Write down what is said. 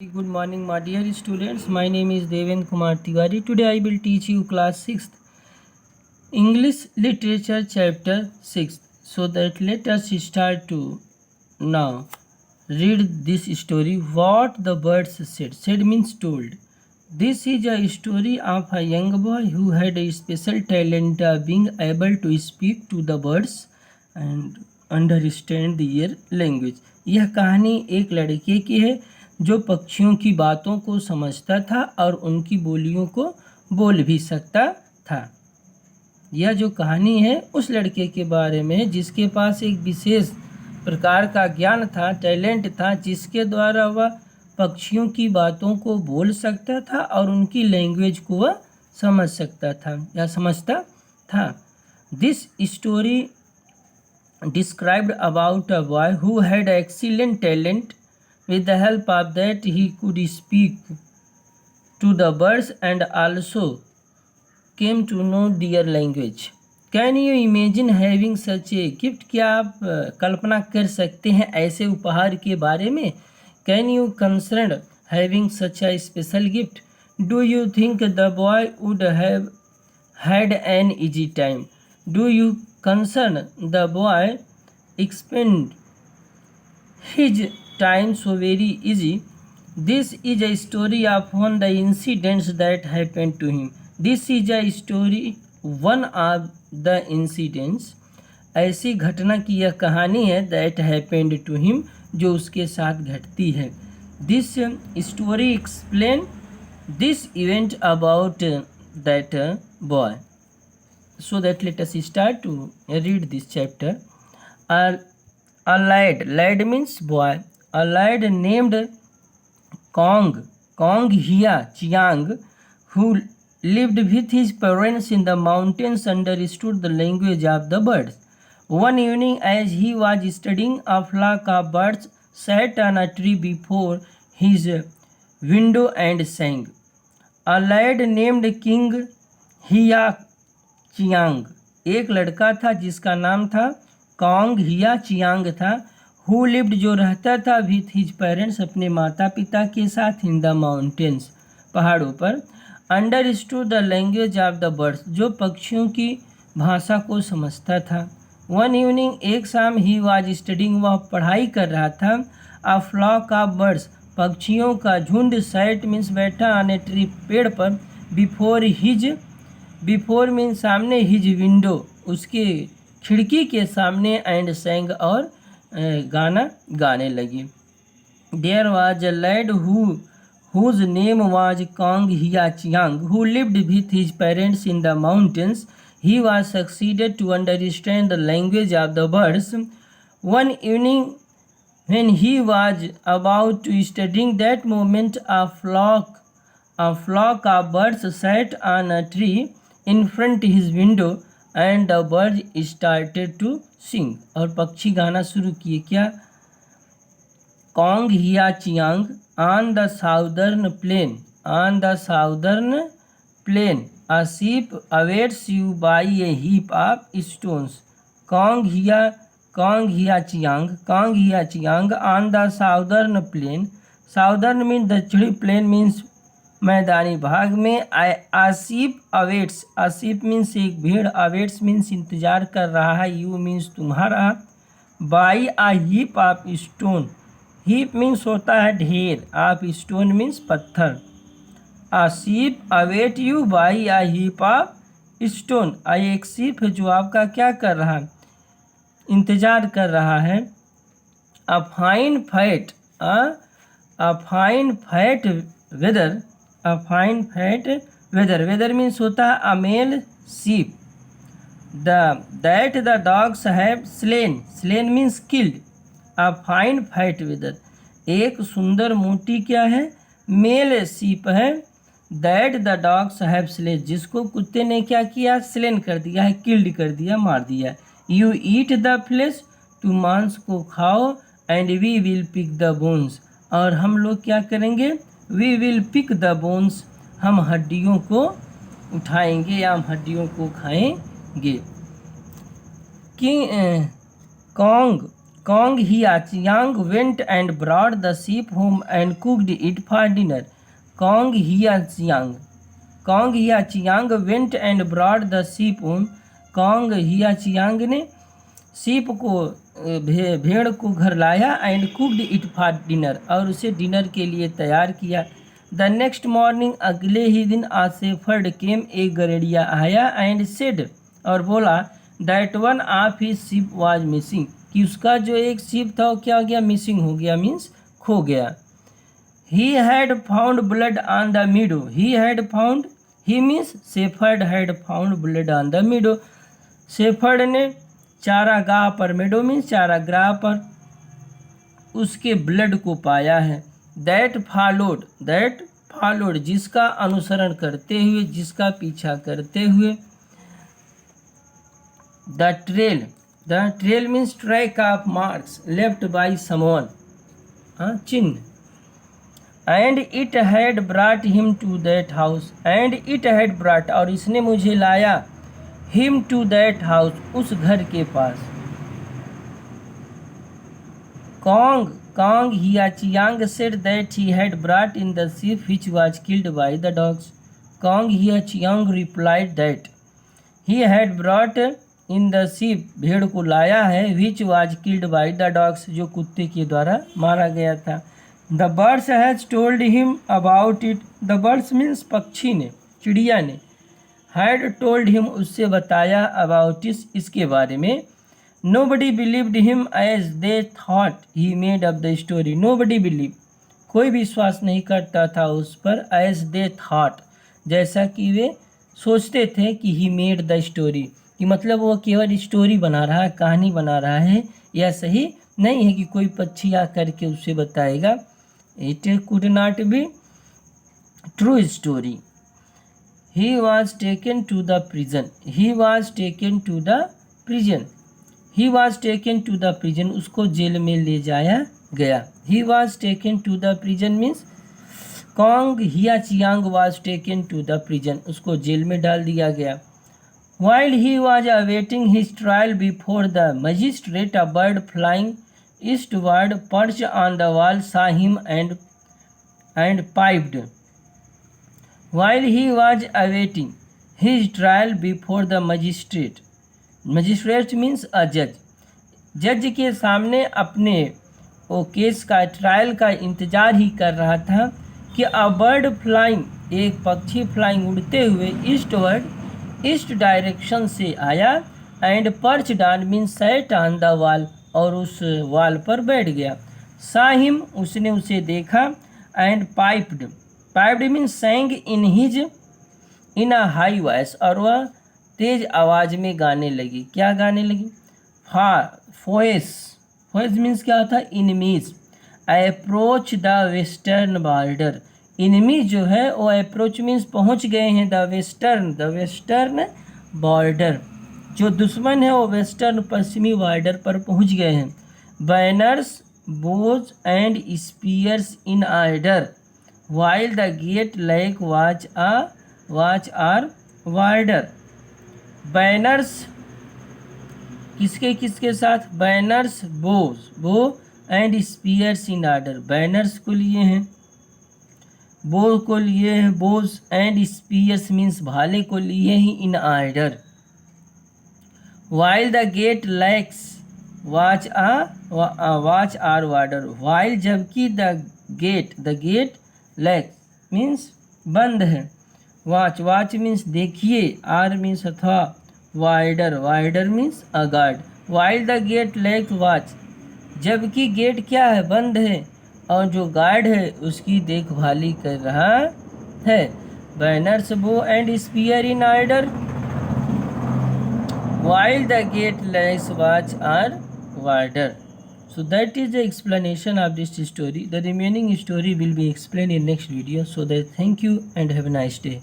Good morning, my dear students. My name is Deven Kumar Tiwari. Today I will teach you class 6th English Literature chapter 6. So that let us start to now read this story. What the birds said. Said means told. This is a story of a young boy who had a special talent of being able to speak to the birds and understand their language. यह कहानी एक लड़के की है जो पक्षियों की बातों को समझता था और उनकी बोलियों को बोल भी सकता था। यह जो कहानी है उस लड़के के बारे में जिसके पास एक विशेष प्रकार का ज्ञान था, टैलेंट था, जिसके द्वारा वह पक्षियों की बातों को बोल सकता था और उनकी लैंग्वेज को वह समझ सकता था या समझता था। This story described about a boy who had excellent talent. With the help of that he could speak to the birds and also came to know their language. Can you imagine having such a gift? क्या आप कल्पना कर सकते हैं ऐसे उपहार के बारे में? Can you concern having such a special gift? Do you think the boy would have had an easy time? Do you concern the boy spend his time so very easy? This is a story of one the incidents that happened to him. This is a story one of the incidents. ऐसी घटना की यह कहानी है that happened to him, जो उसके साथ घटती है. This story explain this event about that boy. So that let us start to read this chapter. A lad means boy. A lad named Kong Hia Chiang, who lived with his parents in the mountains, understood the language of the birds. One evening, as he was studying, a flock of birds sat on a tree before his window and sang. A lad named King Hia Chiang, एक लड़का था जिसका नाम था Kong Hia Chiang था, who lived जो रहता था विथ हिज पेरेंट्स अपने माता पिता के साथ इन द माउंटेन्स पहाड़ों पर, understood the language of the birds जो पक्षियों की भाषा को समझता था. वन इवनिंग एक शाम ही वाज स्टडिंग वह पढ़ाई कर रहा था. अ फ्लॉक ऑफ बर्ड्स पक्षियों का झुंड सैट मीन्स बैठा ऑन ए ट्री पेड़ पर, बिफोर मीन सामने, हिज विंडो उसके खिड़की के सामने, एंड सेंग और गाना गाने लगी. There was a lad whose name was Kong Hia Chiang, who lived with his parents in the mountains. He was succeeded to understand the language of the birds. One evening when he was about to studying that moment, a flock of birds sat on a tree in front his window and the birds started to sing. और पक्षी गाना शुरू किए. क्या? Kong Hia Chiang on the southern plain a sheep awaits you by a heap of stones. Kong Hia Chiang on the southern plain. Southern mean दक्षिणी, plain means मैदानी भाग में. आसिफ अवेट्स, आसिफ मीन्स एक भीड़, अवेट्स मीन्स इंतजार कर रहा है, यू मीन्स तुम्हारा. By a heap of stone, heap means होता है ढेर, ऑफ स्टोन मीन्स पत्थर. As if await you by a heap of stone, एक सीप है जो आपका क्या कर रहा है, इंतजार कर रहा है. A fine fat wether means होता है a male sheep. That the dogs have slain means killed. A fine fat wether, एक सुंदर मोटी क्या है, मेल सीप है. That the dogs have slain, जिसको कुत्ते ने क्या किया, स्लेन कर दिया है, किल्ड कर दिया, मार दिया. यू ईट द फ्लेश, तुम मांस को खाओ. And we will pick the bones, और हम लोग क्या करेंगे, we will pick the bones, हम हड्डियों को उठाएंगे या हम हड्डियों को खाएंगे. Kong Hiachiang went and brought the sheep home and cooked it for dinner. Kong Hiachiang went and brought the sheep home. Kong Hiachiang ने sheep को भेड़ को घर लाया and cooked it for dinner और उसे डिनर के लिए तैयार किया. The next morning अगले ही दिन a shepherd came एक गड़ेड़िया आया and said और बोला that one of his sheep was missing कि उसका जो एक sheep था वो क्या हो गया, मिसिंग हो गया, मीन्स खो गया. He had found blood on the meadow. He means shepherd had found blood on the meadow. shepherd ने चारागाह पर, meadow means चारागाह पर उसके ब्लड को पाया है. That followed जिसका अनुसरण करते हुए, जिसका पीछा करते हुए. The trail means track of marks left by someone, चिन्ह. And it had brought him to that house. और इसने मुझे लाया him to that house, उस घर के पास. Kong Hiachiang said that he had brought in the sheep which was killed by the dogs. Kong Hiachiang replied that he had brought in the sheep, भेड़ को लाया है, which was killed by the dogs, जो कुत्ते के द्वारा मारा गया था. The birds has told him about it. The birds means पक्षी ने, चिड़िया ने. Had told him उससे बताया about it, इसके बारे में. Nobody believed him as they thought he made up the story. Nobody believed, कोई विश्वास नहीं करता था उस पर, as they thought, जैसा कि वे सोचते थे कि he made the story, कि मतलब वो केवल स्टोरी बना रहा है, कहानी बना रहा है. यह सही नहीं है कि कोई पक्षी आकर के उससे बताएगा. It could not be true story. He was taken to the prison. उसको जेल में ले जाया गया. He was taken to the prison means Kong Hiachiang was taken to the prison. उसको जेल में डाल दिया गया. While he was awaiting his trial before the magistrate, a bird flying eastward perched on the wall saw him and piped. While he was awaiting his trial before the magistrate means a judge. जज के सामने अपने वो case का, trial का इंतजार ही कर रहा था कि अ बर्ड फ्लाइंग, एक पक्षी फ्लाइंग उड़ते हुए ईस्ट डायरेक्शन से आया. And perch down means sat on the wall, और उस वॉल पर बैठ गया. सा हिम उसने उसे देखा. And piped means सैंग in a high voice, और वह तेज आवाज में गाने लगी. क्या गाने लगी? फोएस मीन्स क्या होता है? Enemies. Approach the western border. Enemy जो है वो अप्रोच मीन्स पहुंच गए हैं. द वेस्टर्न बॉर्डर, जो दुश्मन है वो वेस्टर्न पश्चिमी बॉर्डर पर पहुंच गए हैं. Banners bows and spears in order while the gate like watch or warder. Banners किसके साथ? Banners bow and spears in order. Banners को लिए हैं, बो को लिए हैं, बोज एंड स्पीयर्स मीन्स भाले को लिए ही in order. while the gate lacks watch or warder. while जबकि the gate लैक मीन्स बंद है. वाच मीन्स देखिए, आर मीन्स अथवा, warder means a guard. While the gate lack watch, जबकि गेट क्या है? बंद है, और जो गार्ड है उसकी देखभाली कर रहा है. Banners bow and spear in order while the gate lacks watch or warder. So that is the explanation of this story. The remaining story will be explained in next video. So that thank you and have a nice day.